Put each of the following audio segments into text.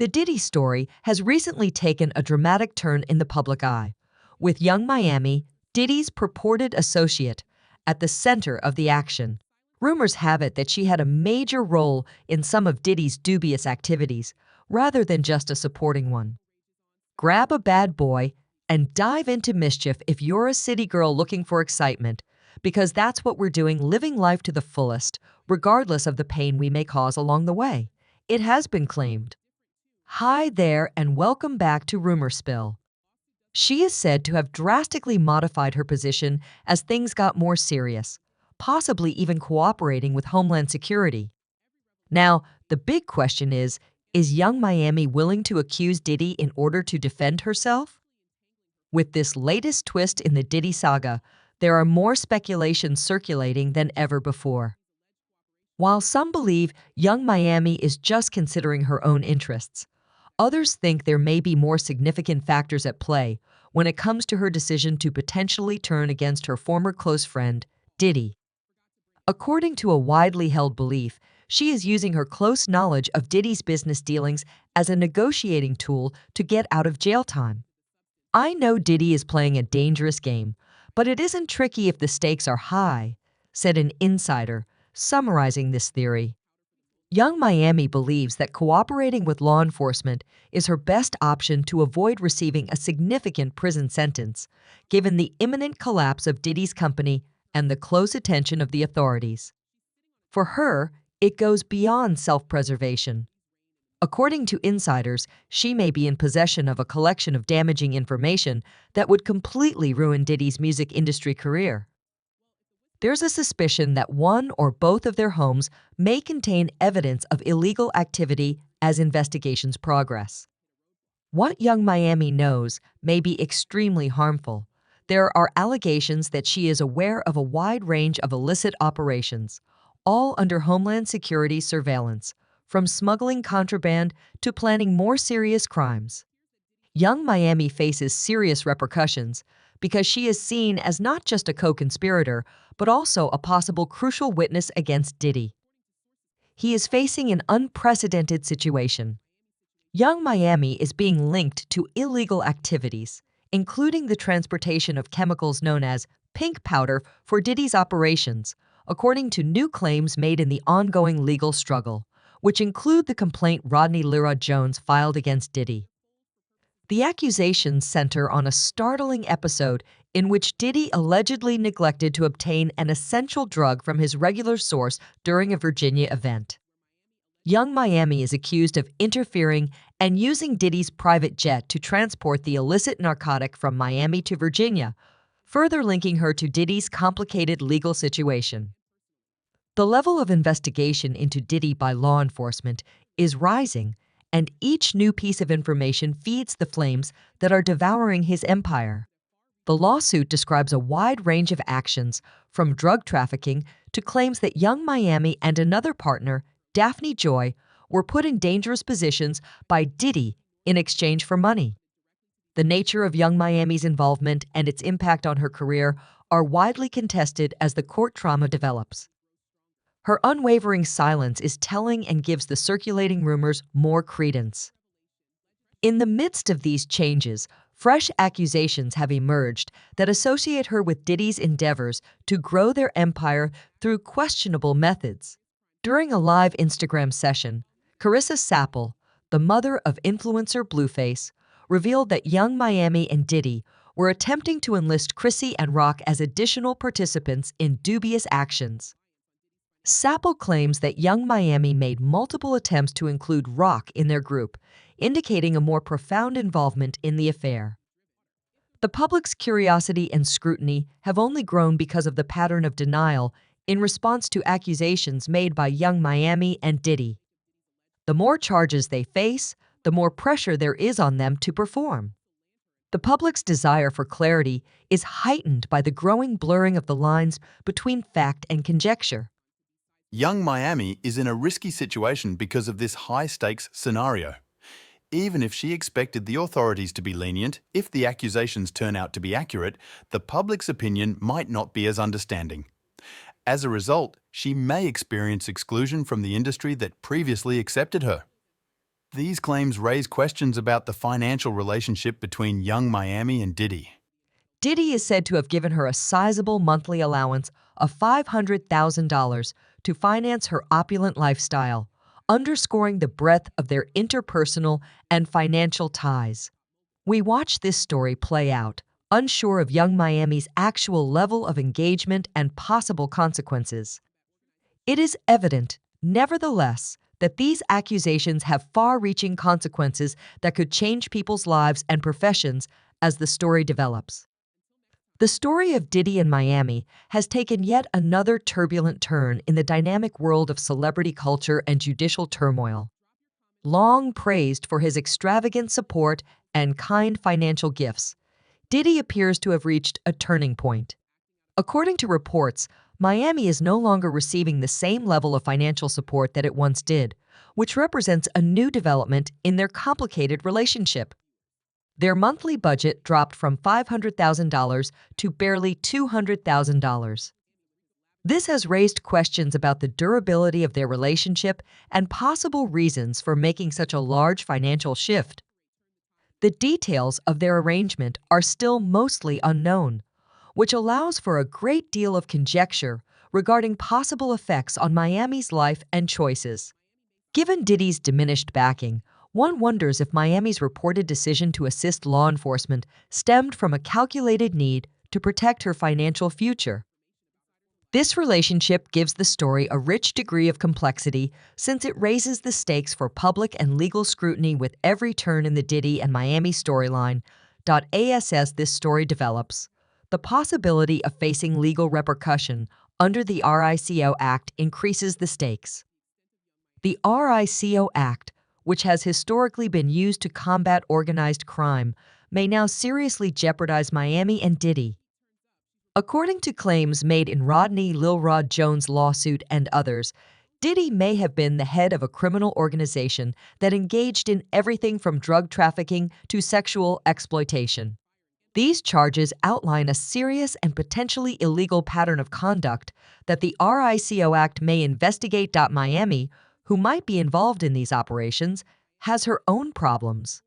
The Diddy story has recently taken a dramatic turn in the public eye, with Young Miami, Diddy's purported associate, at the center of the action. Rumors have it that she had a major role in some of Diddy's dubious activities, rather than just a supporting one. Grab a bad boy and dive into mischief if you're a city girl looking for excitement, because that's what we're doing, living life to the fullest, regardless of the pain we may cause along the way. It has been claimed. Hi there and welcome back to Rumor Spill. She is said to have drastically modified her position as things got more serious, possibly even cooperating with Homeland Security. Now, the big question is Young Miami willing to accuse Diddy in order to defend herself? With this latest twist in the Diddy saga, there are more speculations circulating than ever before. While some believe Young Miami is just considering her own interests, others think there may be more significant factors at play when it comes to her decision to potentially turn against her former close friend, Diddy. According to a widely held belief, she is using her close knowledge of Diddy's business dealings as a negotiating tool to get out of jail time. I know Diddy is playing a dangerous game, but it isn't tricky if the stakes are high, said an insider, summarizing this theory. Young Miami believes that cooperating with law enforcement is her best option to avoid receiving a significant prison sentence, given the imminent collapse of Diddy's company and the close attention of the authorities. For her, it goes beyond self-preservation. According to insiders, she may be in possession of a collection of damaging information that would completely ruin Diddy's music industry career. There's a suspicion that one or both of their homes may contain evidence of illegal activity as investigations progress. What Young Miami knows may be extremely harmful. There are allegations that she is aware of a wide range of illicit operations, all under Homeland Security surveillance, from smuggling contraband to planning more serious crimes. Young Miami faces serious repercussions because she is seen as not just a co-conspirator, but also a possible crucial witness against Diddy. He is facing an unprecedented situation. Young Miami is being linked to illegal activities, including the transportation of chemicals known as pink powder for Diddy's operations, according to new claims made in the ongoing legal struggle, which include the complaint Rodney Lira Jones filed against Diddy. The accusations center on a startling episode in which Diddy allegedly neglected to obtain an essential drug from his regular source during a Virginia event. Young Miami is accused of interfering and using Diddy's private jet to transport the illicit narcotic from Miami to Virginia, further linking her to Diddy's complicated legal situation. The level of investigation into Diddy by law enforcement is rising, and each new piece of information feeds the flames that are devouring his empire. The lawsuit describes a wide range of actions, from drug trafficking to claims that Young Miami and another partner, Daphne Joy, were put in dangerous positions by Diddy in exchange for money. The nature of Young Miami's involvement and its impact on her career are widely contested as the court drama develops. Her unwavering silence is telling and gives the circulating rumors more credence. In the midst of these changes, fresh accusations have emerged that associate her with Diddy's endeavors to grow their empire through questionable methods. During a live Instagram session, Carissa Sapple, the mother of influencer Blueface, revealed that Young Miami and Diddy were attempting to enlist Chrissy and Rock as additional participants in dubious actions. Sapple claims that Young Miami made multiple attempts to include Rock in their group, indicating a more profound involvement in the affair. The public's curiosity and scrutiny have only grown because of the pattern of denial in response to accusations made by Young Miami and Diddy. The more charges they face, the more pressure there is on them to perform. The public's desire for clarity is heightened by the growing blurring of the lines between fact and conjecture. Young Miami is in a risky situation because of this high-stakes scenario. Even if she expected the authorities to be lenient, if the accusations turn out to be accurate, the public's opinion might not be as understanding. As a result, she may experience exclusion from the industry that previously accepted her. These claims raise questions about the financial relationship between young Miami and Diddy. Diddy is said to have given her a sizable monthly allowance of $500,000 to finance her opulent lifestyle, underscoring the breadth of their interpersonal and financial ties. We watch this story play out, unsure of young Miami's actual level of engagement and possible consequences. It is evident, nevertheless, that these accusations have far-reaching consequences that could change people's lives and professions as the story develops. The story of Diddy in Miami has taken yet another turbulent turn in the dynamic world of celebrity culture and judicial turmoil. Long praised for his extravagant support and kind financial gifts, Diddy appears to have reached a turning point. According to reports, Miami is no longer receiving the same level of financial support that it once did, which represents a new development in their complicated relationship. Their monthly budget dropped from $500,000 to barely $200,000. This has raised questions about the durability of their relationship and possible reasons for making such a large financial shift. The details of their arrangement are still mostly unknown, which allows for a great deal of conjecture regarding possible effects on Miami's life and choices. Given Diddy's diminished backing, one wonders if Miami's reported decision to assist law enforcement stemmed from a calculated need to protect her financial future. This relationship gives the story a rich degree of complexity since it raises the stakes for public and legal scrutiny with every turn in the Diddy and Miami storyline. As this story develops, the possibility of facing legal repercussion under the RICO Act increases the stakes. The RICO Act, which has historically been used to combat organized crime, may now seriously jeopardize Miami and Diddy. According to claims made in Rodney Lil Rod Jones' lawsuit and others, Diddy may have been the head of a criminal organization that engaged in everything from drug trafficking to sexual exploitation. These charges outline a serious and potentially illegal pattern of conduct that the RICO Act may investigate. Miami, who might be involved in these operations, has her own problems.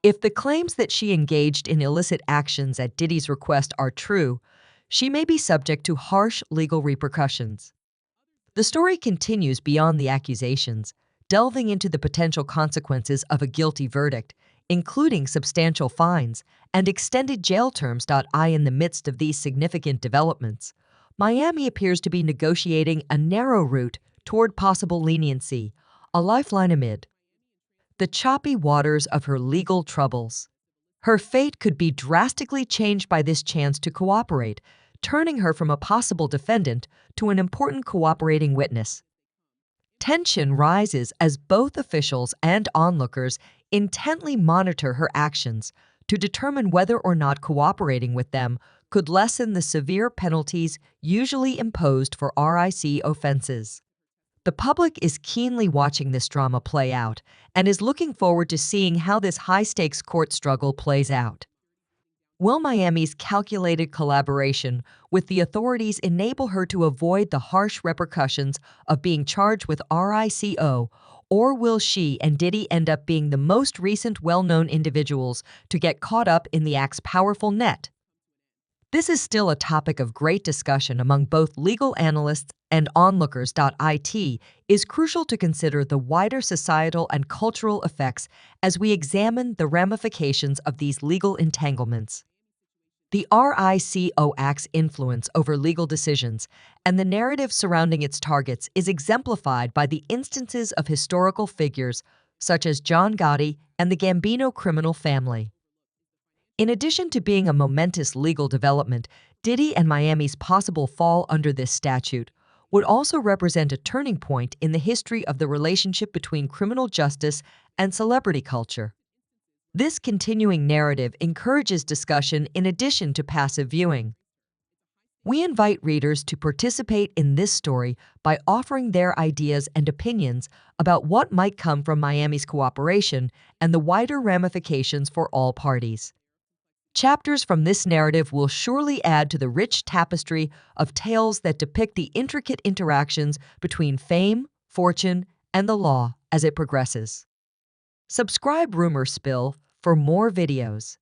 If the claims that she engaged in illicit actions at Diddy's request are true, she may be subject to harsh legal repercussions. The story continues beyond the accusations, delving into the potential consequences of a guilty verdict, including substantial fines and extended jail terms. In the midst of these significant developments, Miami appears to be negotiating a narrow route toward possible leniency, a lifeline amid the choppy waters of her legal troubles. Her fate could be drastically changed by this chance to cooperate, turning her from a possible defendant to an important cooperating witness. Tension rises as both officials and onlookers intently monitor her actions to determine whether or not cooperating with them could lessen the severe penalties usually imposed for RIC offenses. The public is keenly watching this drama play out and is looking forward to seeing how this high-stakes court struggle plays out. Will Miami's calculated collaboration with the authorities enable her to avoid the harsh repercussions of being charged with RICO, or will she and Diddy end up being the most recent well-known individuals to get caught up in the act's powerful net? This is still a topic of great discussion among both legal analysts and onlookers. It is crucial to consider the wider societal and cultural effects as we examine the ramifications of these legal entanglements. The RICO Act's influence over legal decisions and the narrative surrounding its targets is exemplified by the instances of historical figures such as John Gotti and the Gambino criminal family. In addition to being a momentous legal development, Diddy and Miami's possible fall under this statute would also represent a turning point in the history of the relationship between criminal justice and celebrity culture. This continuing narrative encourages discussion in addition to passive viewing. We invite readers to participate in this story by offering their ideas and opinions about what might come from Miami's cooperation and the wider ramifications for all parties. Chapters from this narrative will surely add to the rich tapestry of tales that depict the intricate interactions between fame, fortune, and the law as it progresses. Subscribe Rumor Spill for more videos.